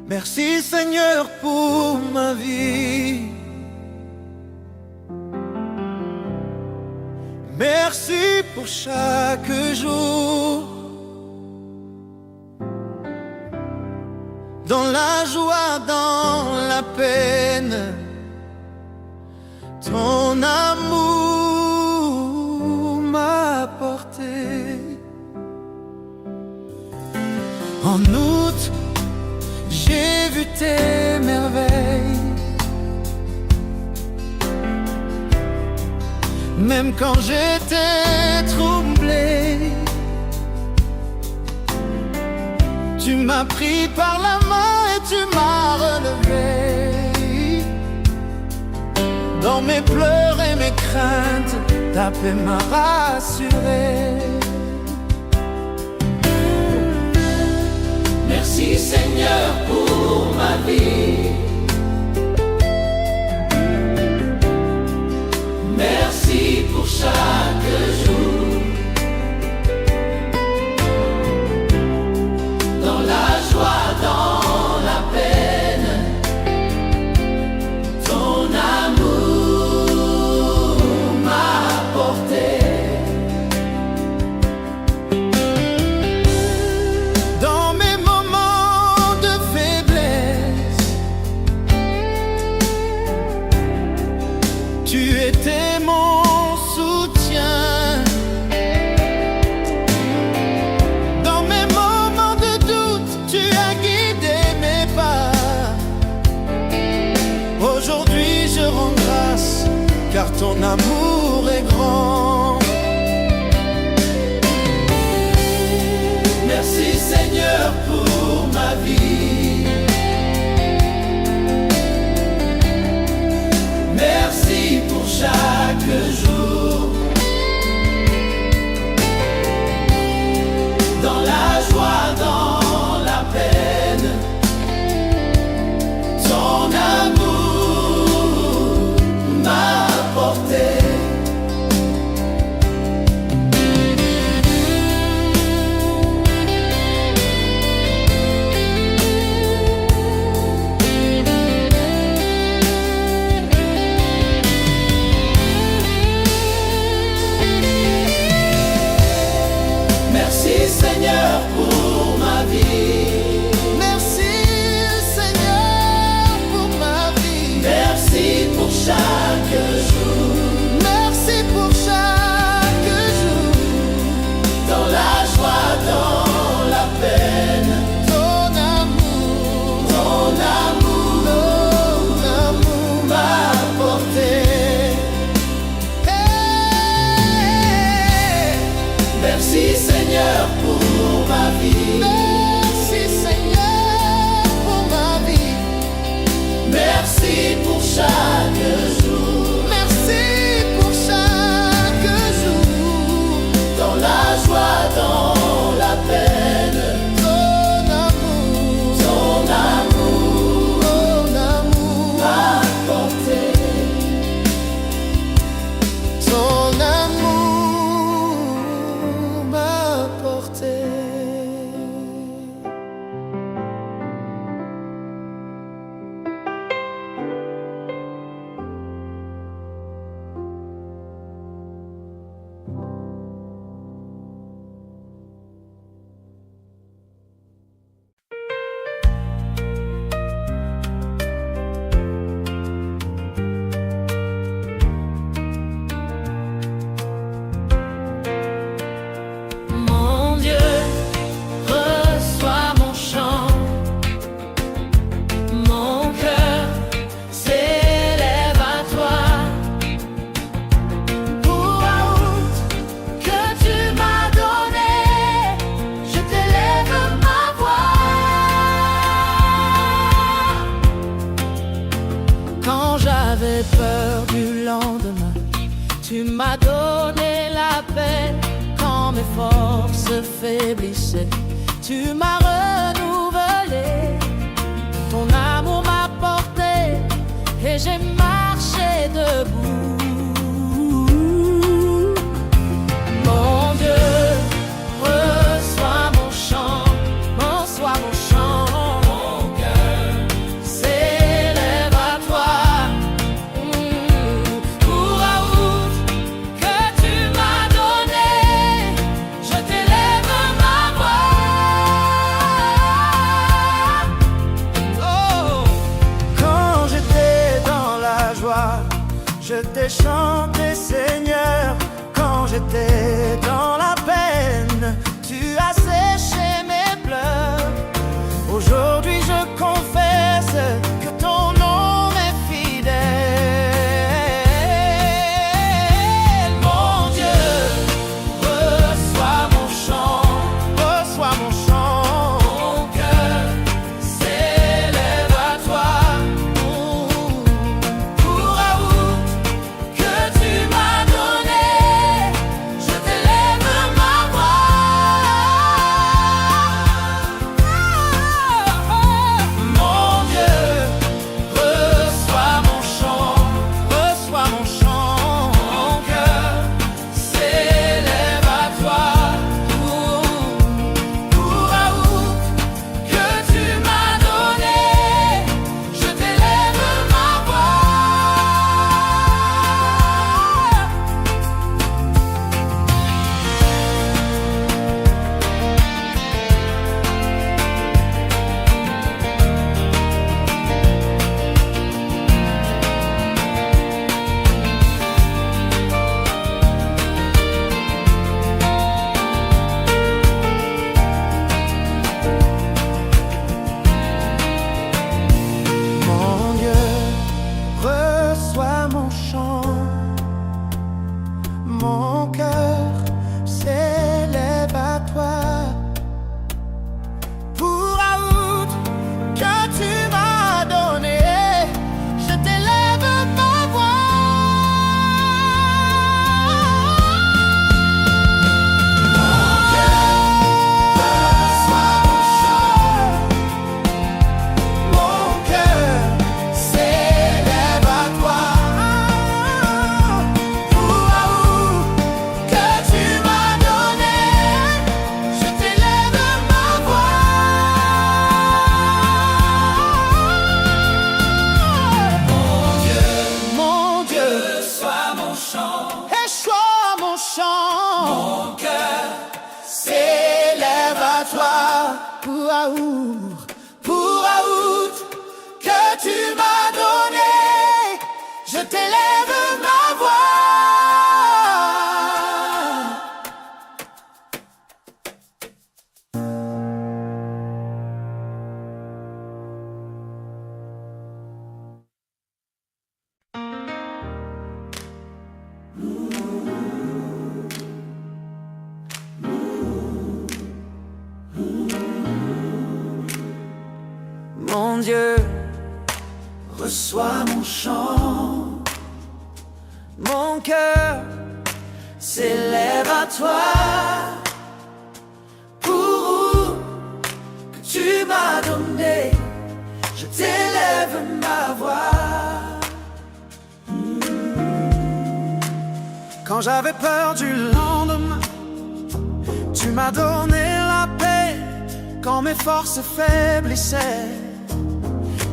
Merci Seigneur pour ma vie. Merci pour chaque jour. Dans la joie, dans la peine, ton amour m'a porté. En août, j'ai vu tes merveilles. Même quand j'étais troublé, tu m'as pris par la main et tu m'as relevé. Dans mes pleurs et mes craintes, ta paix m'a rassuré. Merci Seigneur pour ma vie. Merci pour chaque jour. Dans la joie, dans la peine, ton amour m'a porté. Dans mes moments de faiblesse, tu étais mon soutien. Dans mes moments de doute, tu as guidé mes pas. Aujourd'hui je rends grâce, car ton amour est grand. Merci Seigneur pour ma vie. Merci pour chaque jour. Dans la joie, dans la peine, ton amour m'a porté. Merci Seigneur pour ma vie. Merci Seigneur pour ma vie. Merci pour chaque jour. Merci pour chaque jour. Dans la joie, dans la peine, Ton amour m'a porté. Hey, Merci Seigneur pour ma vie. merci Seigneur pour ma vie. Merci pour chaque jour. Merci pour chaque jour. Dans la joie, dans la peine, Ton amour m'a porté. ton amour m'a porté. Mon Dieu, reçois mon chant. Mon cœur s'élève à toi. Pour la route que tu m'as donnée, je t'élève ma voix. Quand j'avais peur du lendemain, tu m'as donné la paix. Quand mes forces faiblissaient, tu m'as renouvelé. Ton amour m'a porté. Je t'ai chanté, Seigneur, quand j'étais dans la peine. Tu as séché mes pleurs. Aujourd'hui je confesse que ton nom est fidèle. Mon Dieu, reçois mon chant, reçois mon chant. Mon cœur s'élève à toi. Pour amour que tu m'as donné, je t'élève ma voix. Mon Dieu, reçois mon chant, reçois mon chant. Mon cœur s'élève à toi. Pour amour que tu m'as donné, je t'élève ma voix. Mon Dieu, reçois mon chant. Mon cœur s'élève à toi. Pour août que tu m'as donné, je t'élève ma voix. Mon cœur, reçois mon chant. Mon cœur s'élève à toi. Pour amour que tu m'as donné, je t'élève ma voix. Mon Dieu, reçois mon chant, reçois mon chant. Mon cœur s'élève à toi. Pour août que tu m'as donné, je t'élève ma voix. Mon Dieu, reçois mon chant. Mon cœur s'élève à toi. Pour que tu m'as donné, je t'élève ma voix. Quand j'avais peur du lendemain, tu m'as donné la paix. Quand mes forces faiblissaient,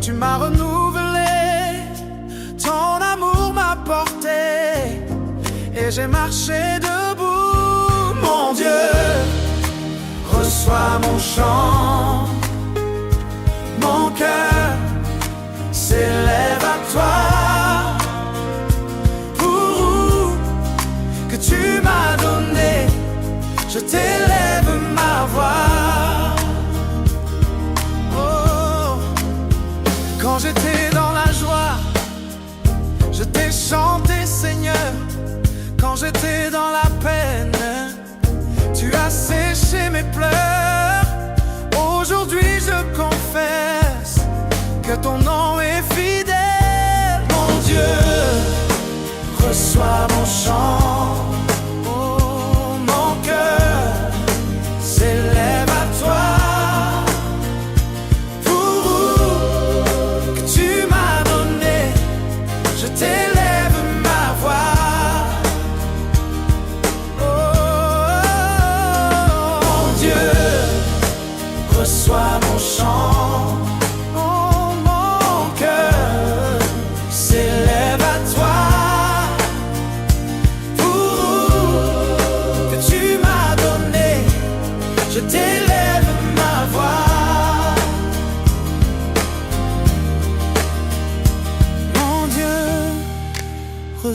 tu m'as renouvelé, ton amour m'a porté et j'ai marché debout. Mon Dieu, reçois mon chant. Mon cœur s'élève à toi. Pour que tu m'as donné, je t'élève ma voix. Quand j'étais dans la joie, je t'ai chanté, Seigneur. Quand j'étais dans la peine, tu as séché mes pleurs. Aujourd'hui je confesse que ton nom est fidèle. Mon Dieu, reçois mon chant. Oh, mon cœur s'élève à toi. T'élève ma voix. Oh, mon Dieu, reçois mon chant. Oh, mon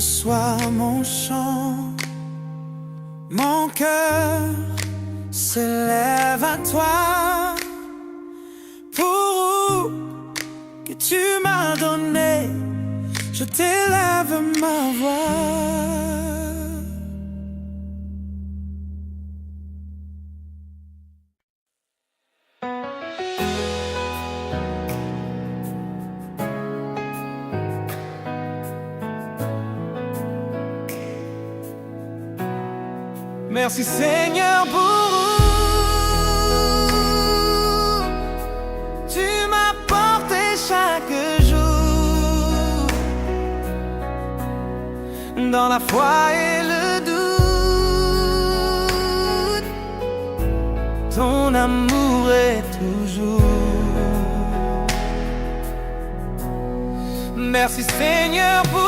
soit mon chant. Mon cœur s'élève à toi pour que tu m'as donné. Je t'élève ma voix. Merci Seigneur pour tu m'as porté chaque jour dans la foi et le doute. Ton amour est toujours. Merci Seigneur pour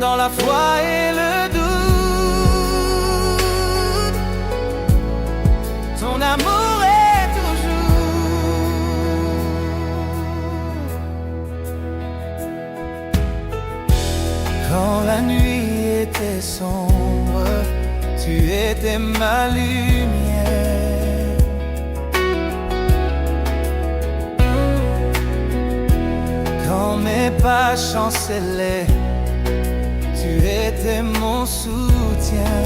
dans la foi et le doute, ton amour est toujours. Quand la nuit était sombre, tu étais ma lumière. Quand mes pas chancelaient, tu étais mon soutien.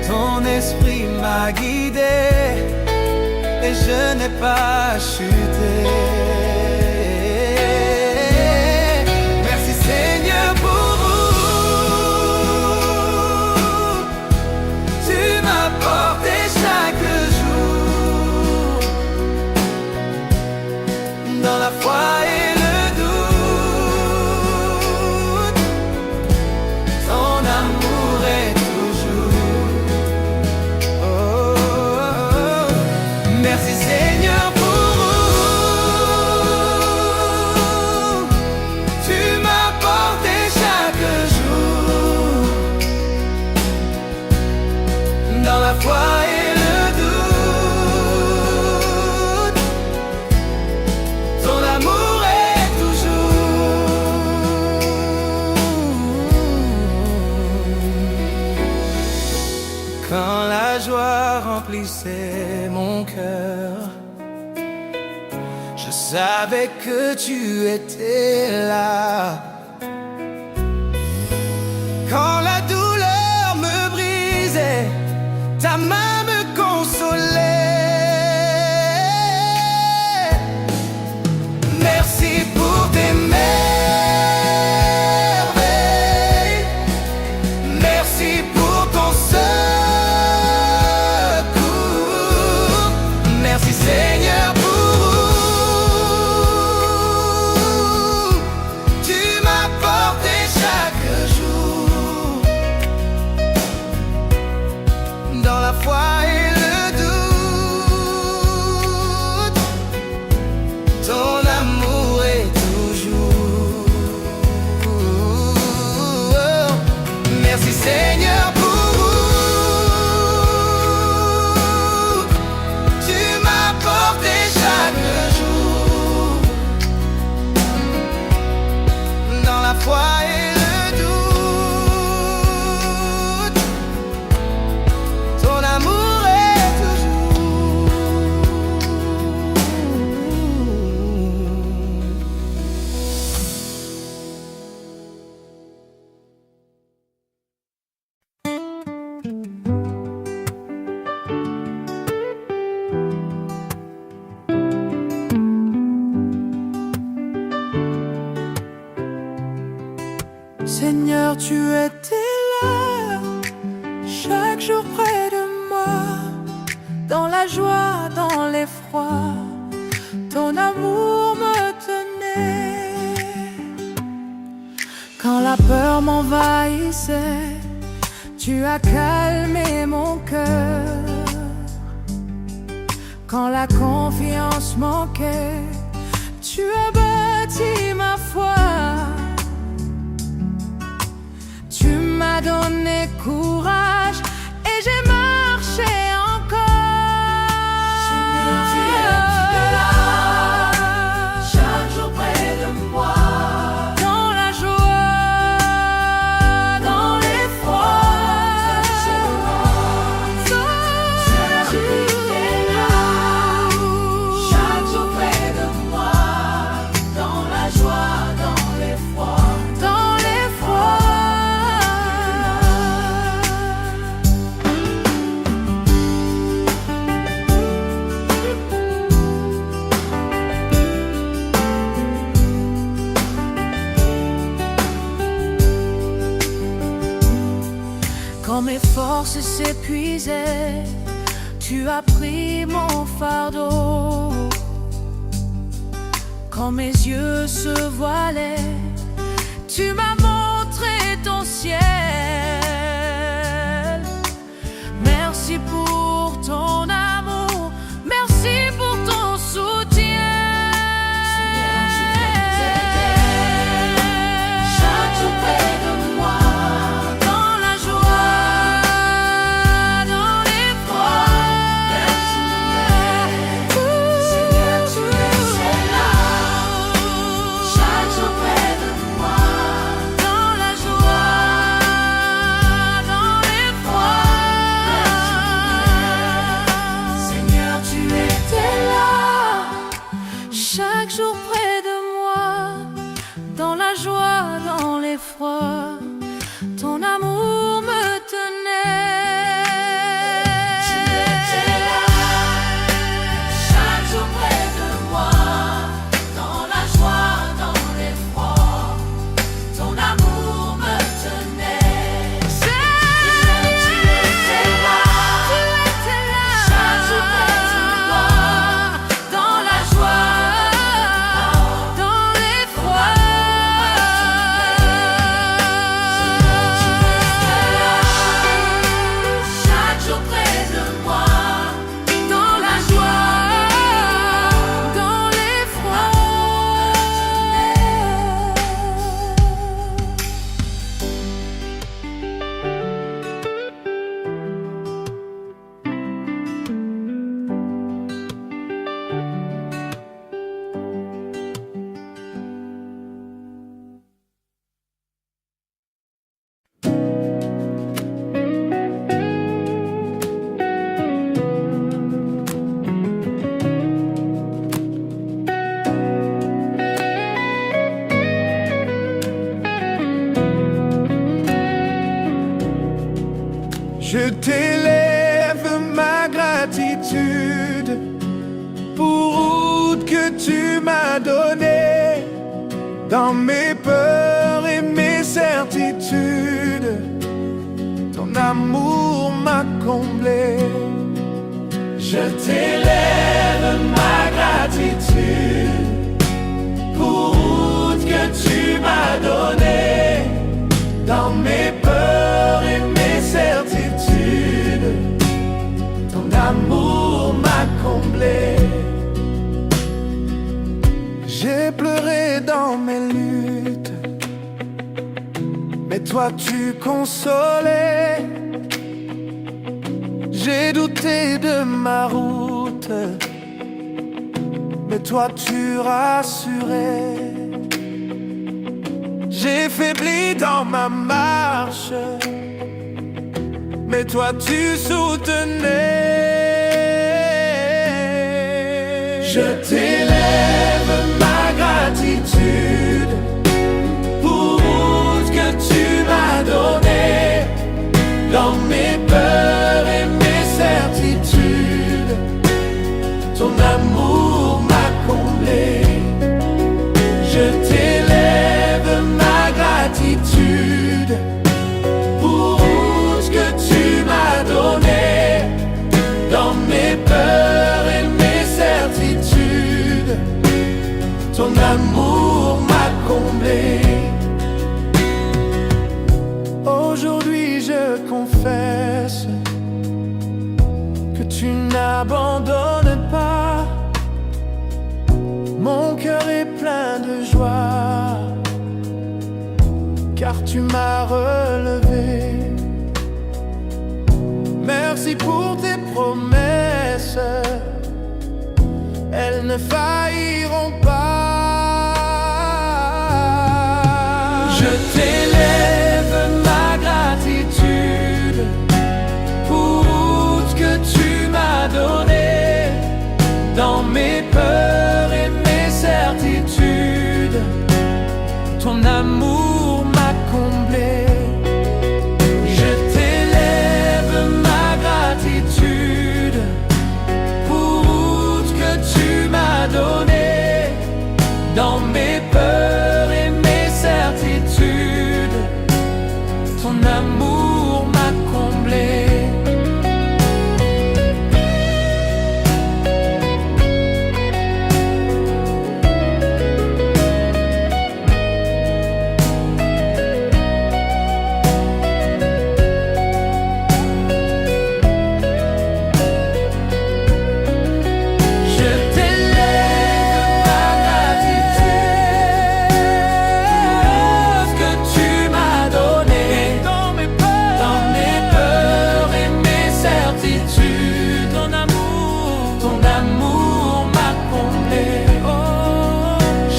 Ton esprit m'a guidé et je n'ai pas chuté. Merci Seigneur pour tu m'as porté chaque jour dans la foi et le doute, ton amour est toujours. Oh, oh, oh. Merci Seigneur pour tu m'as porté chaque jour dans la foi et le doute, ton amour est toujours. Quand la joie remplissait mon cœur, je savais que tu étais là. Quand la douleur me brisait, ta main me consolait. Merci pour tes merveilles. Merci pour ton secours. Merci Seigneur pour tu m'as porté chaque jour dans la foi et le doute, ton amour est toujours. Merci Seigneur pour tu m'as porté chaque jour dans la foi et le doute, ton amour est toujours. Seigneur, tu étais là, chaque jour près de moi, dans la joie, dans l'effroi, ton amour me tenait. Quand la peur m'envahissait, tu as calmé mon cœur. Quand la confiance manquait, tu as bâti ma foi. Tu forces s'épuisaient, tu as pris mon fardeau. Quand mes yeux se voilaient, tu m'as montré ton ciel. Merci pour ton amour, merci pour ton soutien. Chaque jour près de moi, Dans la joie, dans l'effroi. Seigneur, tu es là. Chaque jour près de moi, Dans la joie, dans l'effroi. Seigneur, tu étais là. Chaque jour près de moi, dans la joie, dans l'effroi, ton amour me tenait. Tu étais là. Chaque jour près de moi, dans la joie, dans l'effroi, ton amour me tenait. Seigneur, tu étais là. Tu étais là. Chaque jour près de moi, dans la joie, dans l'effroi. chaque jour près de moi, Dans la joie, dans l'effroi. Je t'élève ma gratitude pour route que tu m'as donnée. Dans mes peurs et mes certitudes, ton amour m'a comblé. Je t'élève ma gratitude pour route que tu m'as donnée. Dans mes peurs et mes certitudes, ton amour m'a comblé. J'ai pleuré dans mes luttes, mais toi tu consolais. J'ai douté de ma route, mais toi tu rassurais. J'ai faibli dans ma marche, mais toi tu soutenais. Je t'élève ma gratitude pour route que tu m'as donnée. Dans mes peurs et mes certitudes, ton amour m'a comblé. Je t'élève ma gratitude pour ce que tu m'as donné. Dans mes peurs et mes certitudes, ton amour m'a comblé. Aujourd'hui je confesse que tu n'abandonnes pas. Mon cœur est plein de joie, car tu m'as relevé. Merci pour tes promesses, elles ne failliront pas. Je t'élève ma gratitude pour ce que tu m'as donné. Dans mes peurs et mes certitudes, ton amour m'a comblé. Je t'élève ma gratitude pour ce que tu m'as donné. Dans mes peurs et mes certitudes, ton amour m'a comblé.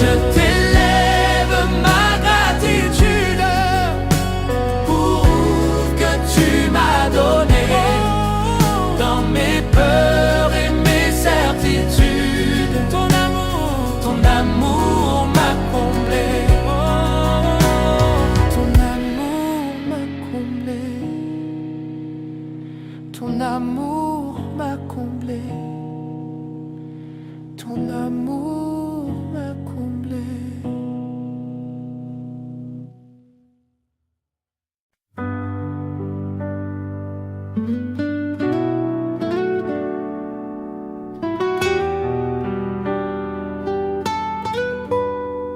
Je t'élève ma gratitude pour que tu m'as donné dans mes peurs et mes certitudes. Ton amour m'a comblé. Ton amour m'a comblé. Ton amour m'a comblé. Ton amour m'a comblé.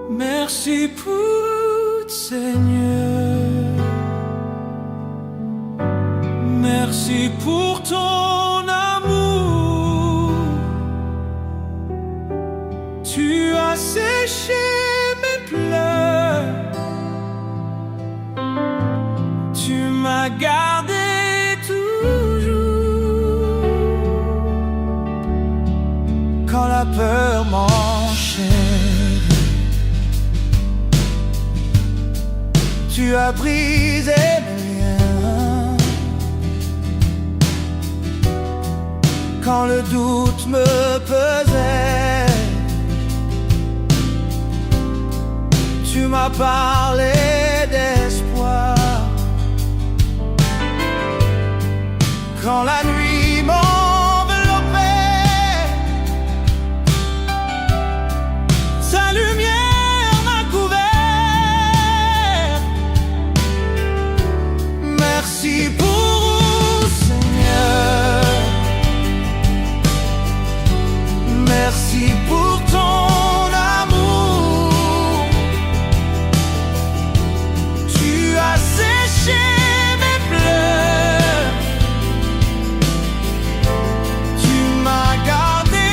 Merci pour Seigneur. Merci pour ton amour. Tu as séché mes pleurs. Tu m'as gardé toujours. Quand la peur m'enchaîne, tu as brisé mes liens. Quand le doute me pesait, tu m'as parlé d'espoir. Quand la nuit m'enveloppait, sa lumière m'a couvert. Merci pour Seigneur. Merci pour ton amour. Tu as séché mes pleurs. Tu m'as gardé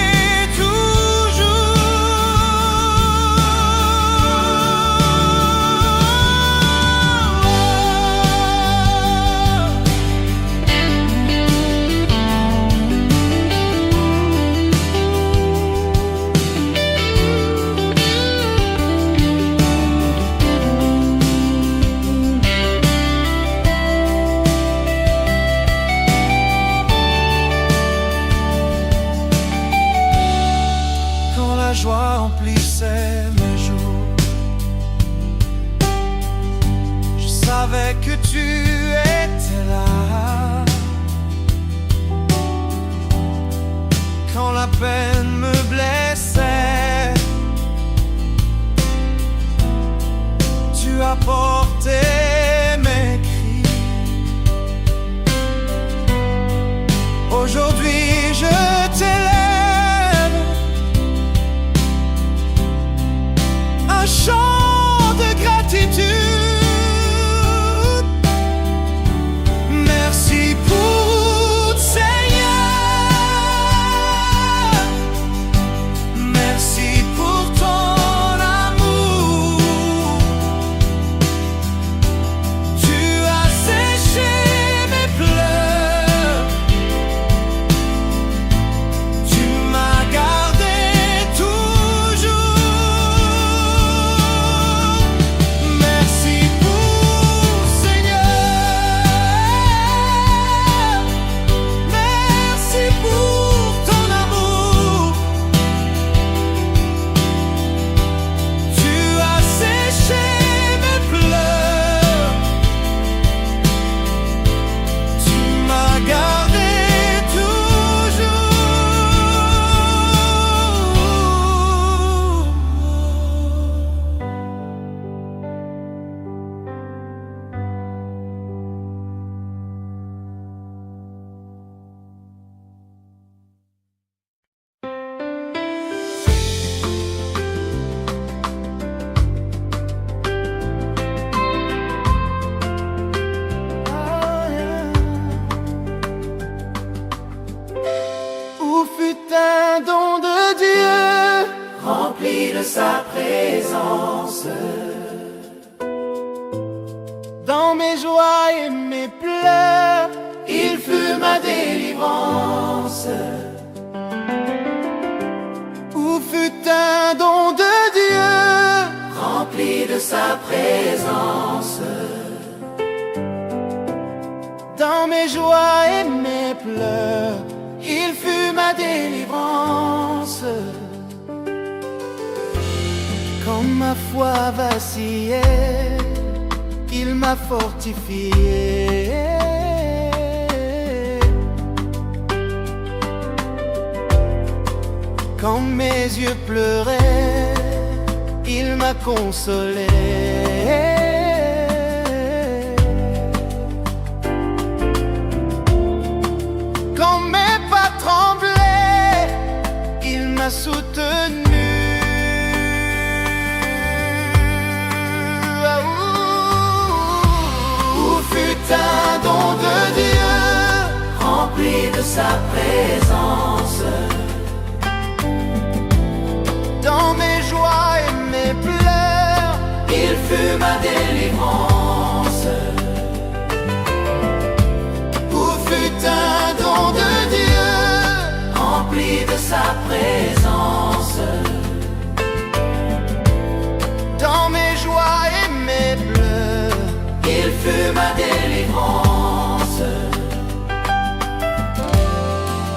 quand la joie emplissait mes jours. Je savais que tu étais là. Quand la peine me blessait, tu as porté mes cris. Aujourd'hui je t'élève, un chant de gratitude. Merci pour Seigneur. Merci pour ton amour. Tu as séché mes pleurs. Tu m'as gardé toujours. Merci pour Seigneur. Merci pour ton amour. Tu as séché mes pleurs. Tu m'as gardé Où fut un don de Dieu, Rempli de sa présence, dans mes joies et mes pleurs, il fut ma délivrance. où fut un don de Dieu, de sa présence. Dans mes joies et mes pleurs, il fut ma délivrance. Quand ma foi vacillait, il m'a fortifié. Quand mes yeux pleuraient, il m'a consolé. Quand mes pas tremblaient, il m'a soutenu. Un don de Dieu, rempli de sa présence. Dans mes joies et mes pleurs, il fut ma délivrance. Où fut un don de Dieu, rempli de sa présence. Dans mes joies et mes pleurs, il fut ma délivrance.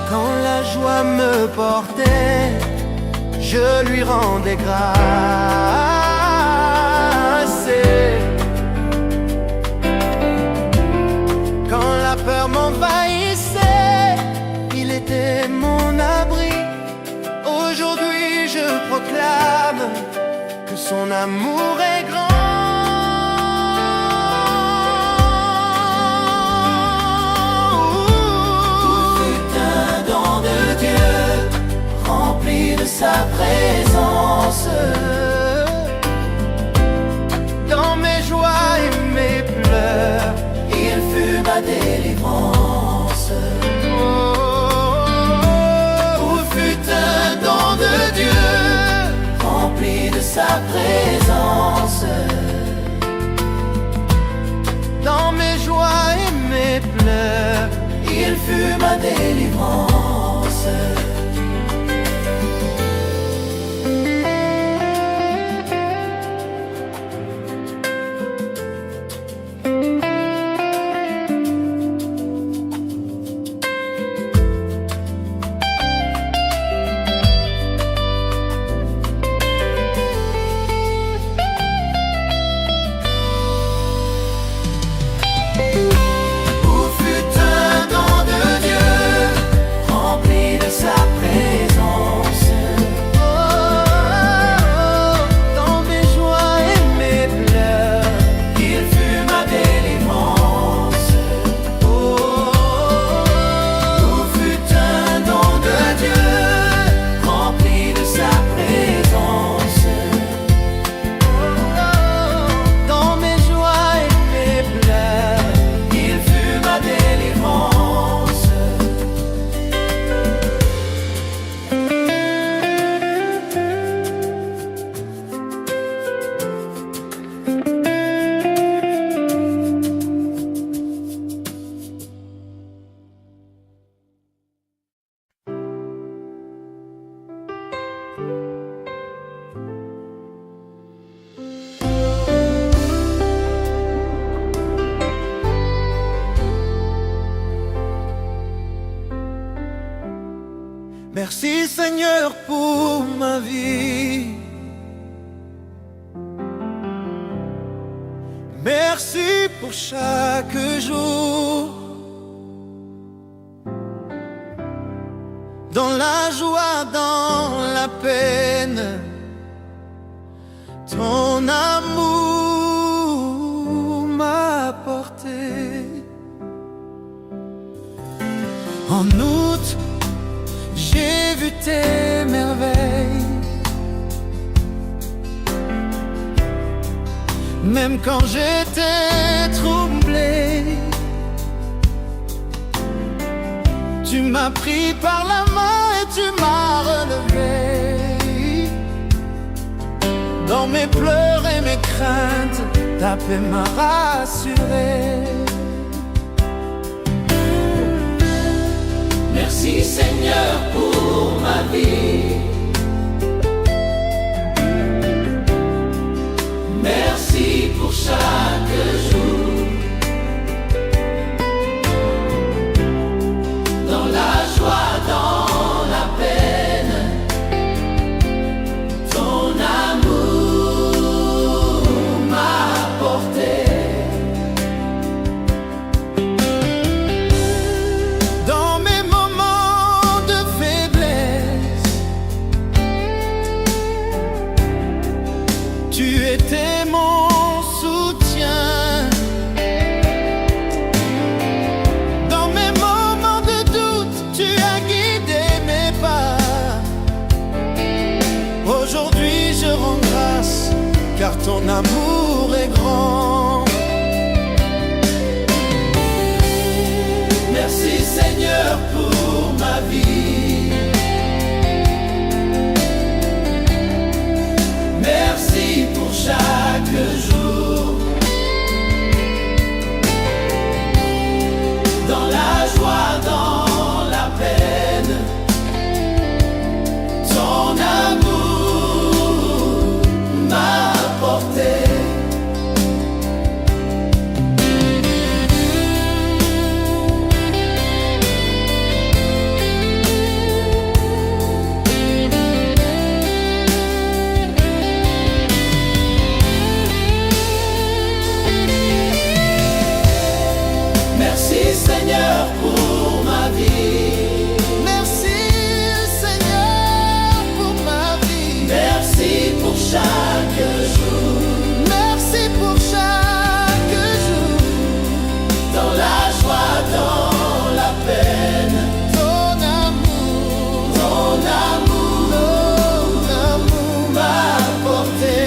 Quand la joie me portait, je lui rendais grâce. Quand la peur m'envahissait, il était mon abri. Aujourd'hui je proclame que son amour est grand. Sa présence. Dans mes joies et mes pleurs, il fut ma délivrance. Où fut un don de Dieu, rempli de sa présence. Dans mes joies et mes pleurs, il fut ma délivrance. Merci Seigneur pour ma vie. Merci pour chaque jour. Dans la joie, dans la peine, ton amour m'a porté. En août, j'ai vu tes merveilles. Même quand j'étais troublé, tu m'as pris par la main et tu m'as relevé. Dans mes pleurs et mes craintes, ta paix m'a rassuré. Merci Seigneur pour ma vie. Merci Tu étais mon soutien. Dans mes moments de doute, tu as guidé mes pas. Aujourd'hui je rends grâce, car ton amour est grand. Merci Seigneur pour ma vie. Merci pour chaque jour. Dans la joie, dans la peine, ton amour m'a porté. Merci Seigneur pour ma vie. Merci Seigneur pour ma vie. Merci pour chaque jour. Merci pour chaque jour. Dans la joie, dans la peine, ton amour m'a porté.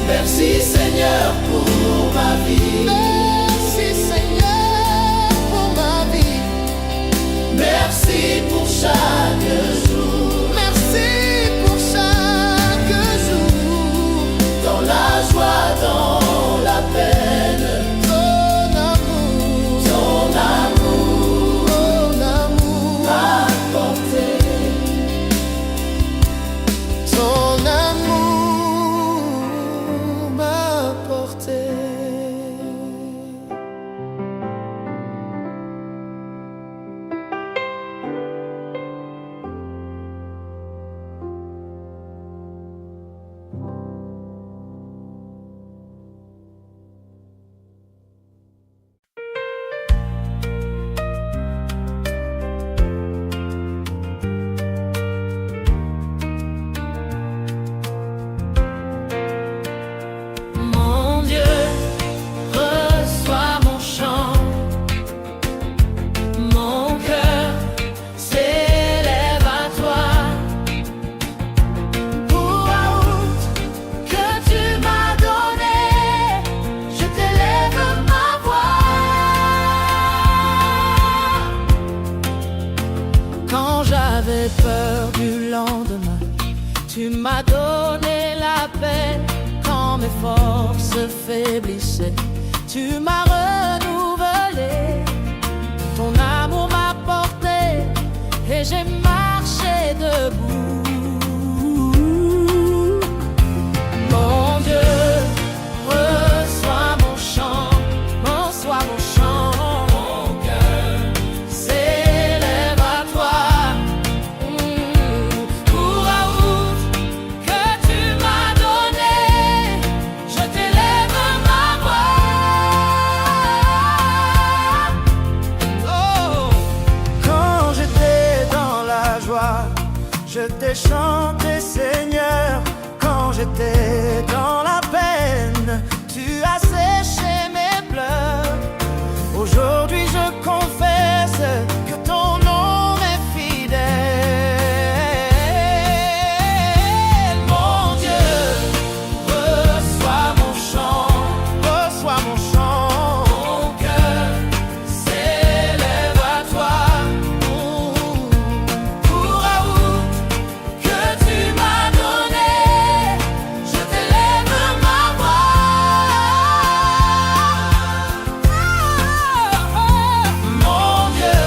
Merci Seigneur pour ma vie. Merci Seigneur pour ma vie. Merci pour chaque jour. Merci pour chaque jour. Dans la joie, dans la peine, ton amour m'a porté. Ton amour m'a porté. Mon Dieu, reçois mon chant. Mon cœur s'élève à toi. Pour la route que tu m'as donnée, je t'élève ma voix. Quand j'avais peur du lendemain, tu m'as donné la paix. Quand mes forces faiblissaient, tu m'as renouvelé. Ton amour m'a porté et j'ai marché debout. Mon Dieu, reçois mon chant, reçois mon chant. Mon cœur s'élève à toi. Pour la route que tu m'as donnée, je t'élève ma voix. Oh, quand j'étais dans la joie, je t'ai chanté Seigneur. Quand j'étais dans la peine, tu as séché mes pleurs. Aujourd'hui je confesse que ton nom est fidèle. Mon Dieu, reçois mon chant, reçois mon chant. Mon cœur s'élève à toi. Pour la route que tu m'as donnée, je t'élève ma voix. Mon Dieu,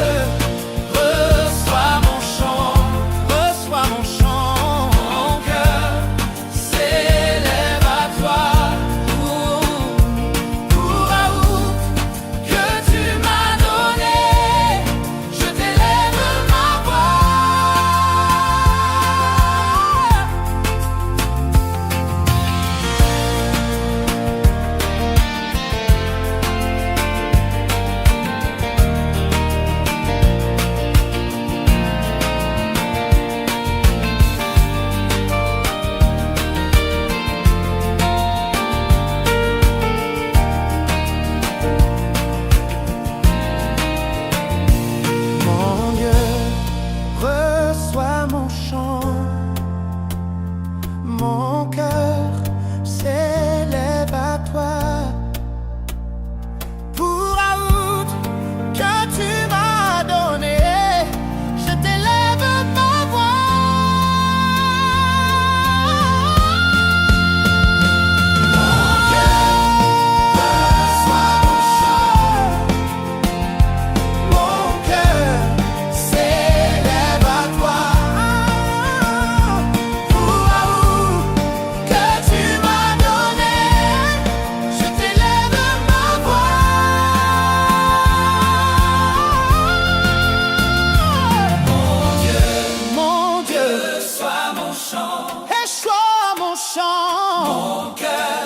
et sois mon chant. Mon cœur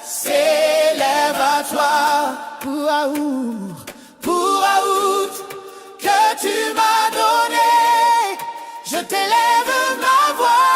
s'élève à toi. Pour août Que tu m'as donné, je t'élève ma voix.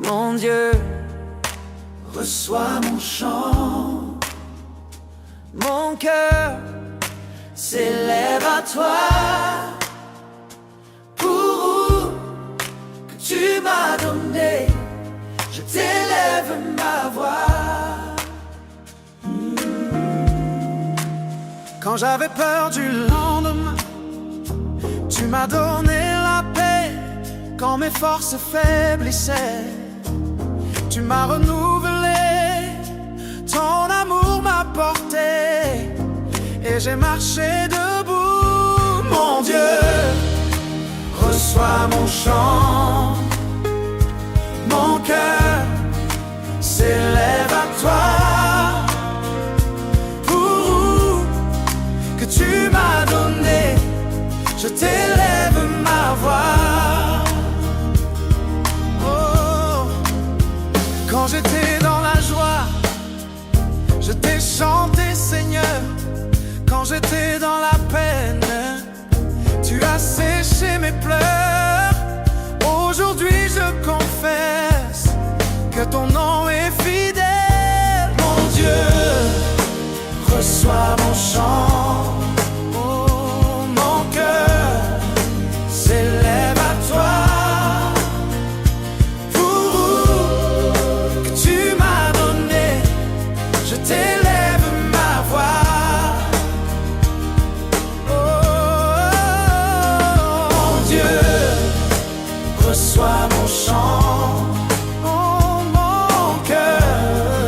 mon Dieu, Reçois mon chant, mon cœur s'élève à toi. Pour que tu m'as donné, je t'élève ma voix. quand j'avais peur du lendemain. Tu m'as donné la paix quand mes forces faiblissaient. Tu m'as renouvelé, ton amour m'a porté et j'ai marché debout. Mon Dieu, reçois mon chant, mon cœur s'élève à toi. Pour que tu m'as donné, je t'élève ma voix. Quand j'étais dans la joie, je t'ai chanté, Seigneur. Quand j'étais dans la peine, tu as séché mes pleurs. Aujourd'hui je confesse que ton nom est fidèle. Mon Dieu, reçois mon chant. Oh, mon cœur s'élève à toi. T'élève ma voix. Oh, mon Dieu, reçois mon chant. Oh, mon cœur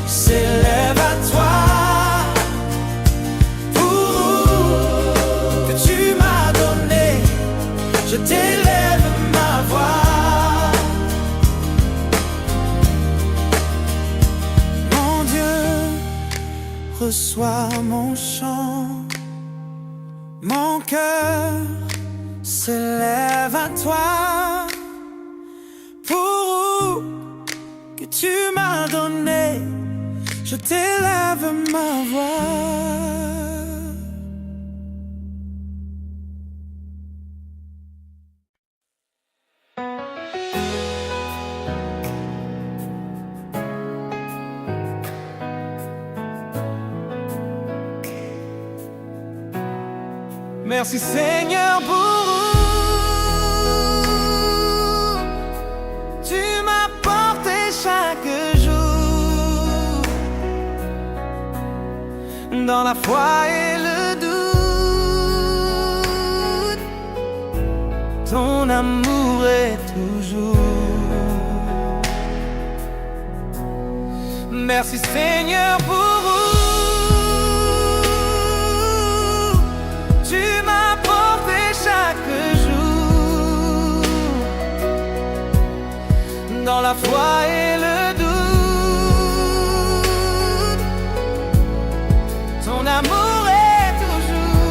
s'élève à toi. Pour que tu m'as donné, je t'élève ma voix. Reçois mon chant, mon cœur s'élève à toi. Pour que tu m'as donné, je t'élève ma voix. Merci Seigneur pour tu m'as porté chaque jour dans la foi et le doute. Ton amour est toujours. Merci Seigneur pour dans la foi et le doute, ton amour est toujours.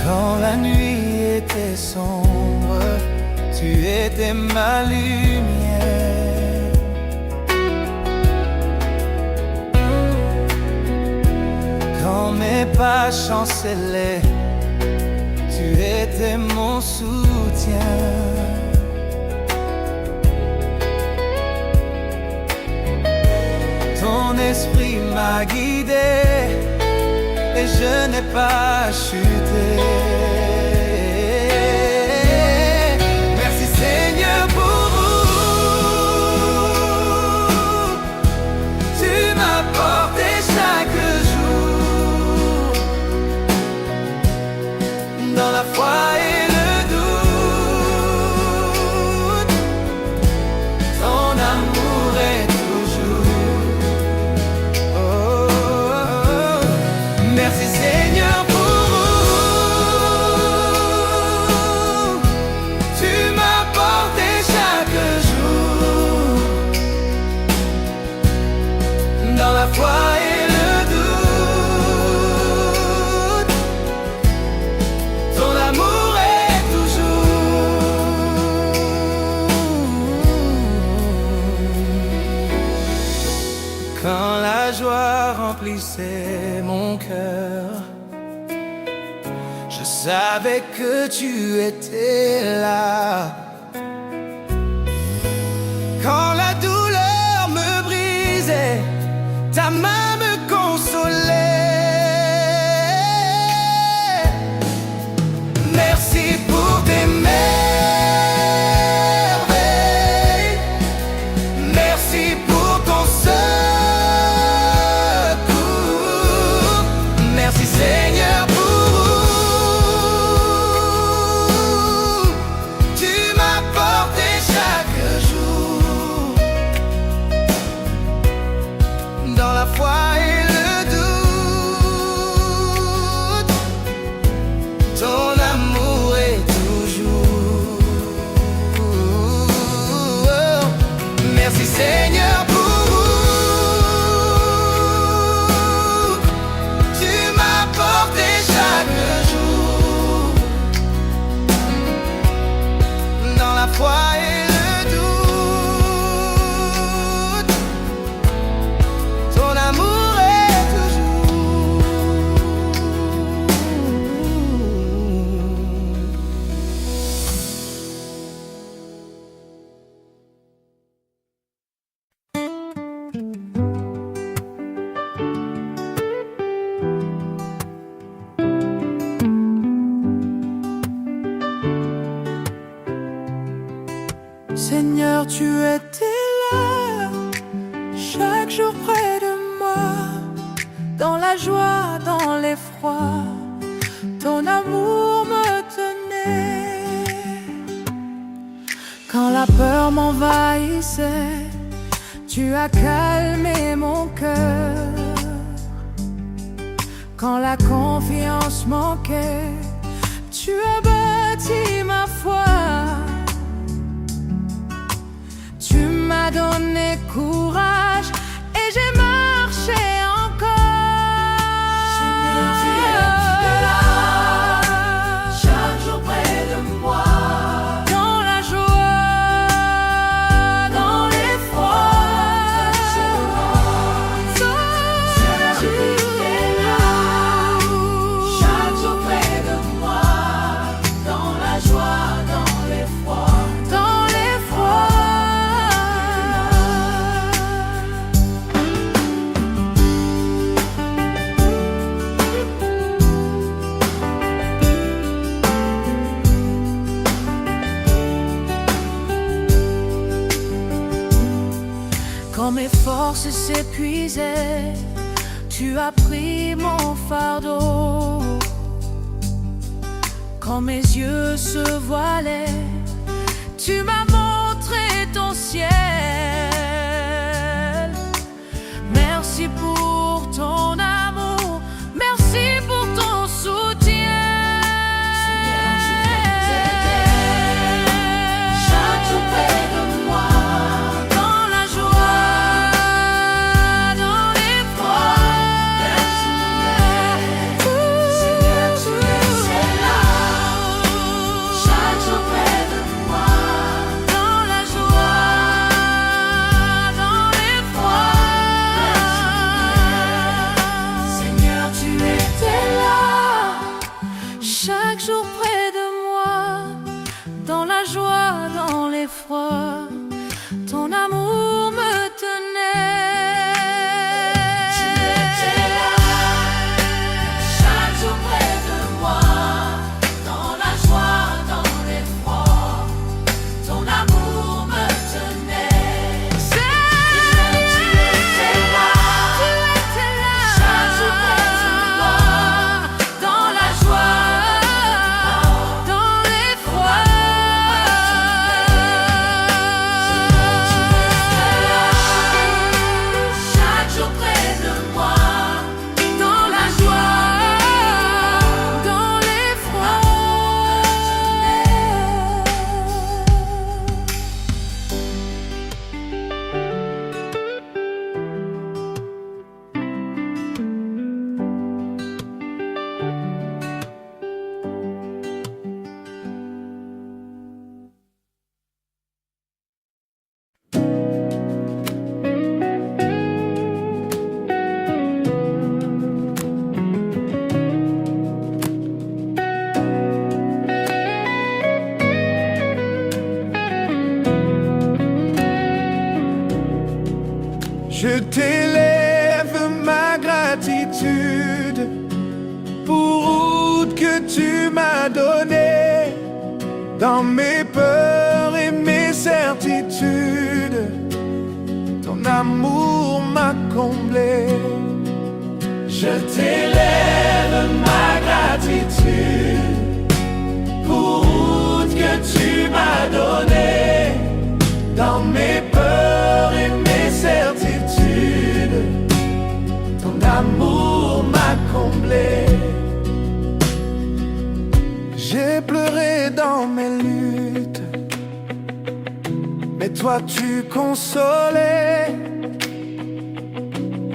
Quand la nuit était sombre, tu étais ma lumière. Quand mes pas chancelaient, tu étais mon soutien. Ton esprit m'a guidé et je n'ai pas chuté. Merci Seigneur pour tu m'as porté chaque jour dans la foi et le doute, ton amour joie remplissait mon cœur. Je savais que tu étais là. Quand la douleur me brisait, ta main me consolait. Merci pour tes merveilles. Merci pour ton secours. Merci Seigneur pour où tu m'as porté chaque jour. Dans la foi et le doute, ton amour est toujours. Merci Seigneur pour où tu m'as porté chaque jour. Dans la foi et le doute, ton amour est toujours. Seigneur, tu étais là, chaque jour près de moi, dans la joie, dans l'effroi, ton amour me tenait. Quand la peur m'envahissait, tu as calmé mon cœur. Quand la confiance manquait, tu as bâti ma foi. Tu m'as donné courage et j'ai marché encore. Seigneur, tu es là, chaque jour près de moi. Dans la joie, dans l'effroi, Seigneur, tu es là, chaque jour près de moi. Dans la joie, dans l'effroi, dans l'effroi. Quand mes forces s'épuisaient, tu as pris mon fardeau. Quand mes yeux se voilaient, tu m'as montré ton ciel. Merci pour ton amour, merci pour ton soutien. chaque jour près de moi. Dans la joie, dans l'effroi, Seigneur, tu es là, chaque jour près de moi. dans Je t'élève ma gratitude pour route que tu m'as donnée, dans mes peurs et mes certitudes, ton amour m'a comblé. Je t'élève ma gratitude pour route que tu m'as donnée, dans mes peurs et mes certitudes, ton amour m'a comblé. J'ai pleuré dans mes luttes, mais toi tu consolais.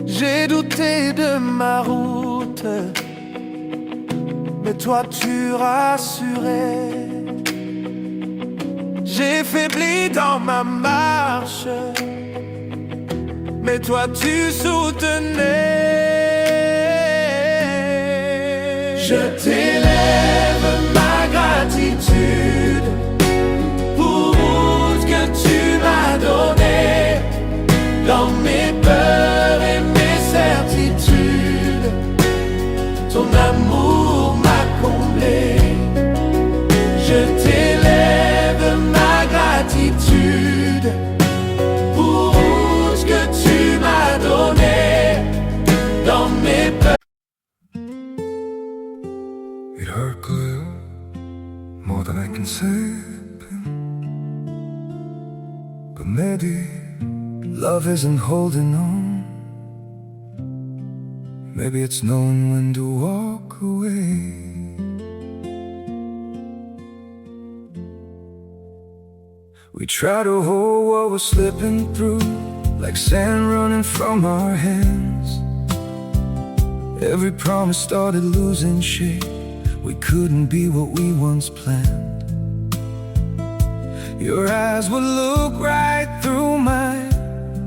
J'ai douté de ma route, mais toi tu rassurais. J'ai faibli dans ma marche, mais toi tu soutenais. Je t'élève ma gratitude pour ce que tu m'as donné, dans mes peurs et mes certitudes, ton amour m'a comblé. Je t'élève ma gratitude pour ce que tu m'as donné, dans mes peurs. It hurt good, more than I can say, but maybe love isn't holding on. Maybe it's knowing when to walk away. We try to hold what we're slipping through, like sand running from our hands. Every promise started losing shape. We couldn't be what we once planned. Your eyes would look right through mine,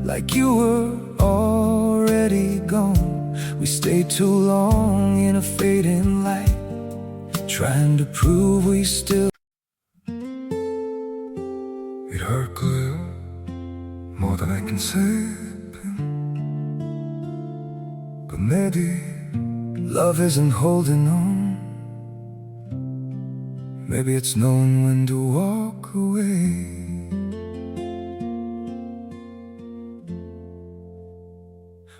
like you were already gone. We stayed too long in a fading light, trying to prove we still. It hurt good, more than I can say, but maybe love isn't holding on. Maybe it's knowing when to walk away.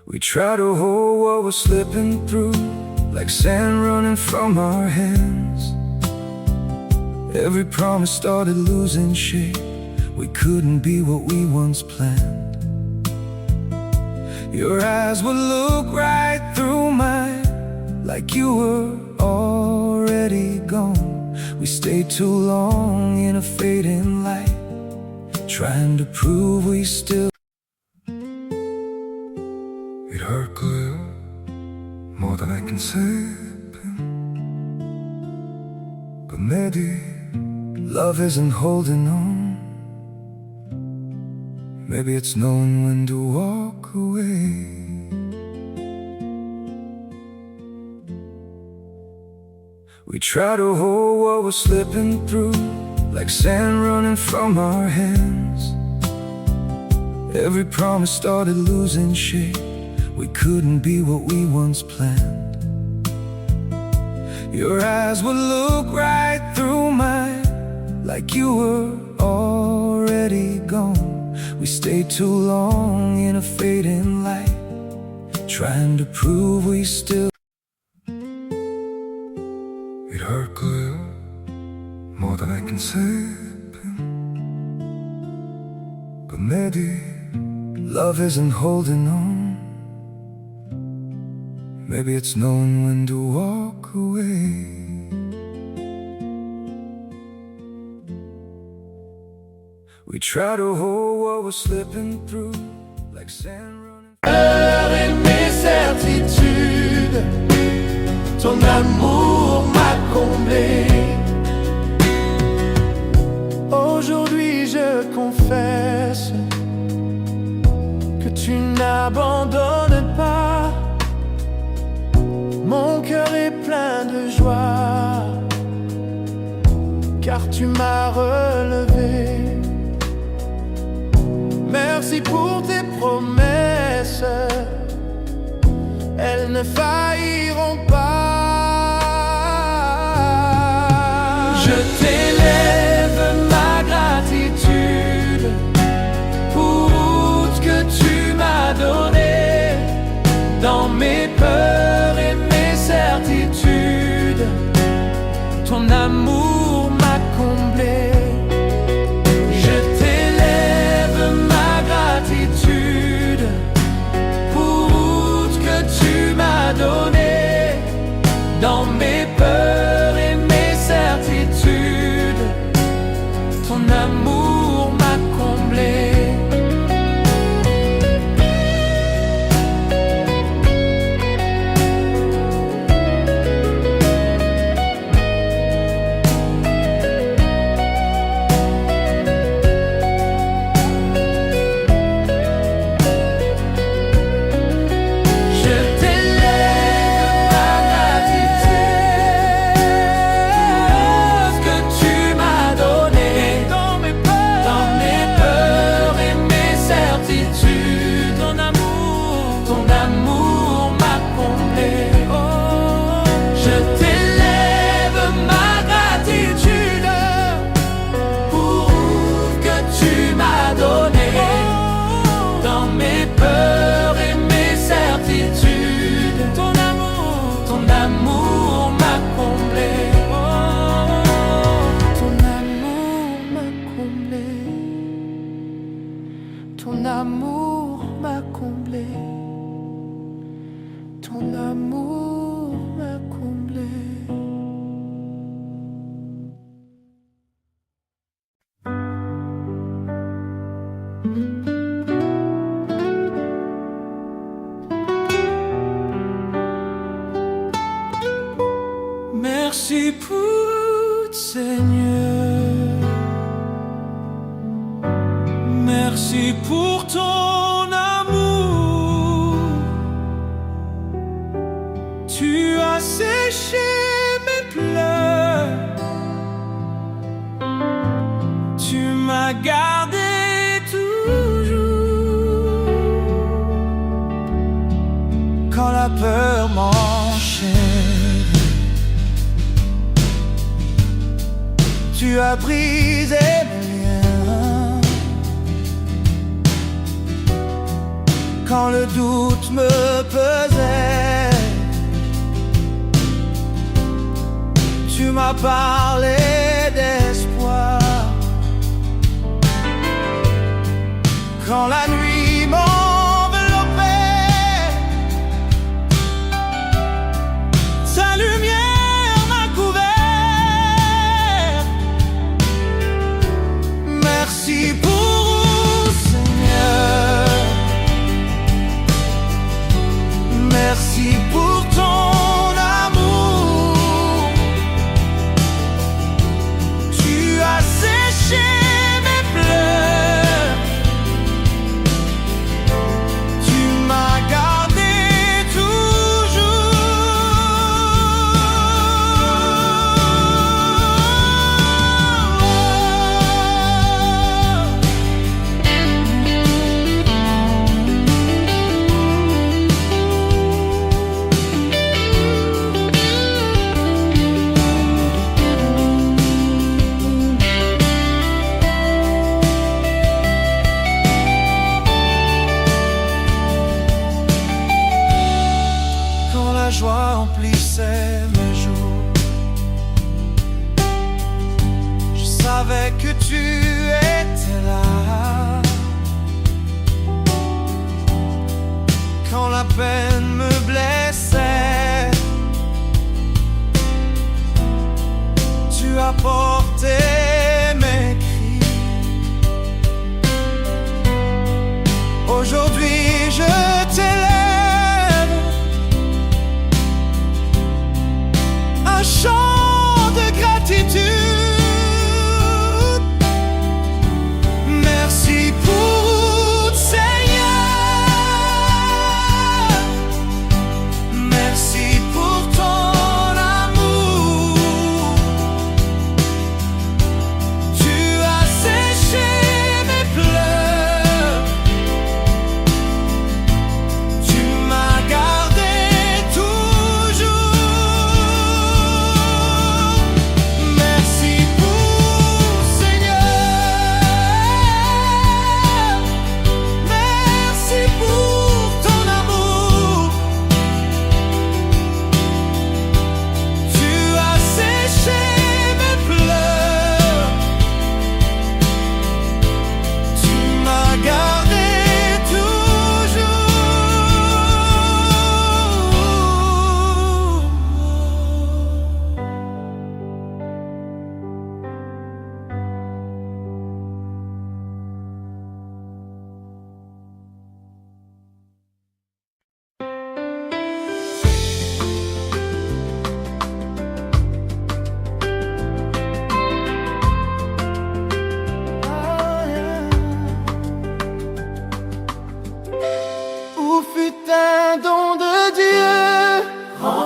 We try to hold what we're slipping through, like sand running from our hands. Every promise started losing shape. We couldn't be what we once planned. Your eyes would look right through mine, like you were already gone. We stayed too long in a fading light, trying to prove we still. It hurt good, more than I can say, but maybe love isn't holding on. Maybe it's knowing when to walk away. We try to hold what we're slipping through, like sand running from our hands. Every promise started losing shape. We couldn't be what we once planned. Your eyes would look right through mine, like you were already gone. We stayed too long in a fading light, trying to prove we still. It hurt good, more than I can say, but maybe love isn't holding on. Maybe it's knowing when to walk away. We try to hold what we're slipping through, like sand running. Et mes certitudes, ton amour m'a comblé. Aujourd'hui je confesse que tu n'abandonnes pas. Mon cœur est plein de joie, car tu m'as relevé. Merci pour tes promesses. sœurs, elles ne failliront pas. Je t'élève ma gratitude pour ce que tu m'as donné dans mes peurs et mes certitudes. Ton amour m'a comblé. Je t'élève ma gratitude pour ce que tu m'as donné dans mes peurs et mes certitudes. Ton amour m'a comblé. Ton amour m'a comblé. Ton amour m'a comblé. Merci pour Seigneur. Merci pour ton amour. Tu as séché mes pleurs. Tu m'as gardé toujours. Quand la peur m'enchaîne, tu as brisé mes liens. Quand le doute me pesait, tu m'as parlé d'espoir. Quand la nuit m'enveloppait, sa lumière m'a couvert. Merci pour Seigneur. Merci pour ton amour. Tu as séché mes pleurs. Tu m'as gardé quand la joie emplissait mes jours. Je savais que tu étais là. Quand la peine me blessait, tu as porté mes cris. Aujourd'hui je t'élève, un chant de gratitude. Merci pour Seigneur. Merci pour ton amour. Tu as séché mes pleurs.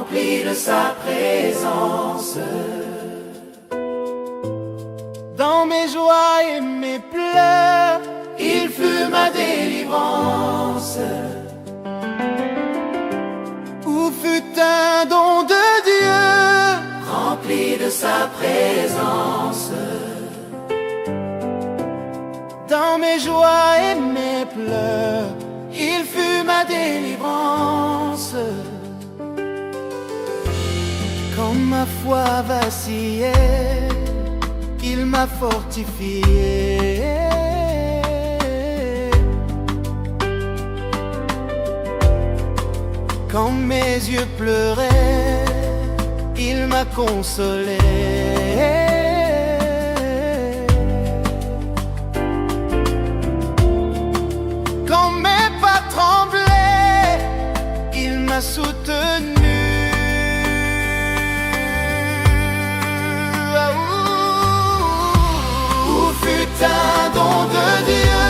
rempli de sa présence. Dans mes joies et mes pleurs, Il fut ma délivrance. où fut un don de Dieu, Rempli de sa présence. dans mes joies et mes pleurs, Il fut ma délivrance. quand ma foi vacillait, il m'a fortifié. Quand mes yeux pleuraient, il m'a consolé. Quand mes pas tremblaient, il m'a soutenu. Ah, Où fut un don de Dieu,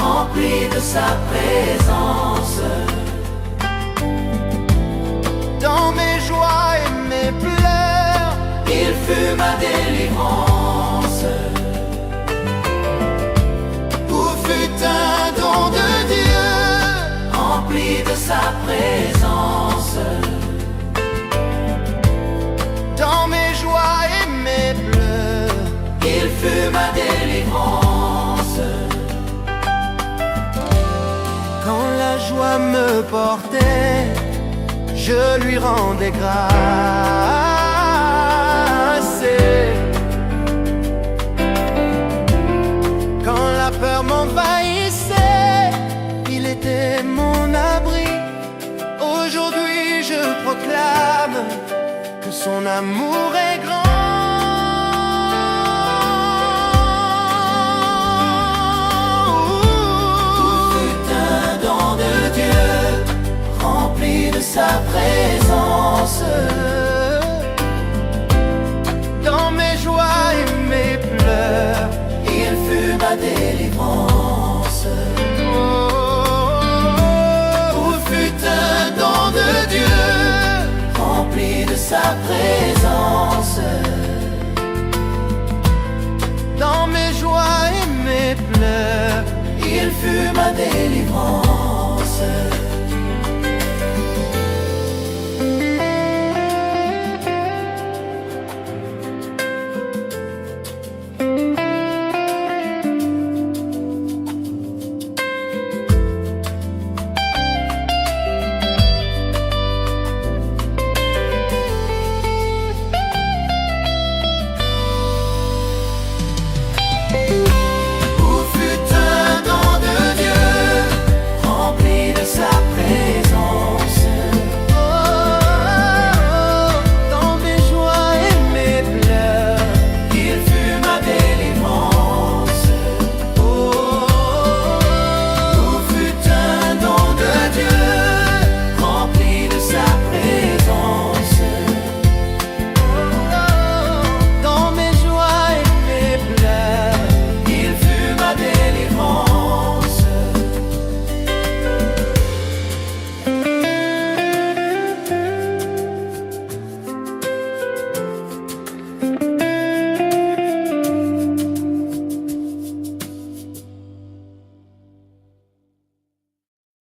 rempli de sa présence. dans mes joies et mes pleurs, Il fut ma délivrance. où fut un don de Dieu, Rempli de sa présence. dans mes joies et mes pleurs, Il fut ma délivrance. quand la joie me portait, je lui rendais grâce. Et quand la peur m'envahissait, il était mon abri. Aujourd'hui je proclame que son amour est grand. Sa présence. Dans mes joies et mes pleurs, Il fut ma délivrance. Où fut un don de Dieu, rempli de sa présence. dans mes joies et mes pleurs, Il fut ma délivrance.